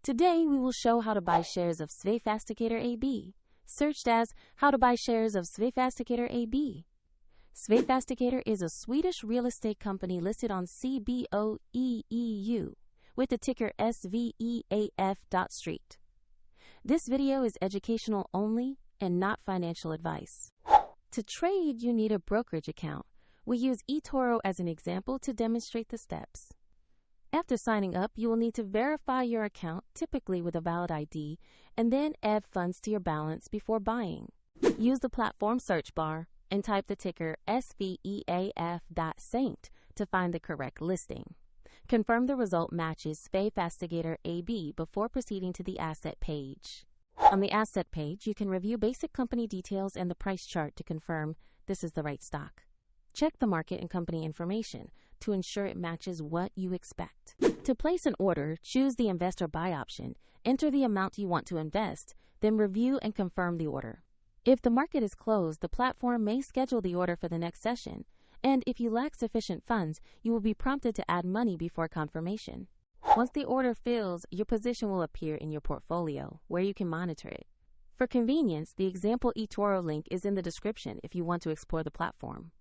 Today, we will show how to buy shares of Sveafastigheter AB, searched as how to buy shares of Sveafastigheter AB. Sveafastigheter is a Swedish real estate company listed on CBOE EU with the ticker SVEAF.ST. This video is educational only and not financial advice. To trade, you need a brokerage account. We use eToro as an example to demonstrate the steps. After signing up, you will need to verify your account, typically with a valid ID, and then add funds to your balance before buying. Use the platform search bar and type the ticker SVEAF.ST to find the correct listing. Confirm the result matches Sveafastigheter AB before proceeding to the asset page. On the asset page, you can review basic company details and the price chart to confirm this is the right stock. Check the market and company information to ensure it matches what you expect. To place an order, choose the invest or buy option, enter the amount you want to invest, then review and confirm the order. If the market is closed, the platform may schedule the order for the next session, and if you lack sufficient funds, you will be prompted to add money before confirmation. Once the order fills, your position will appear in your portfolio, where you can monitor it. For convenience, the example eToro link is in the description if you want to explore the platform.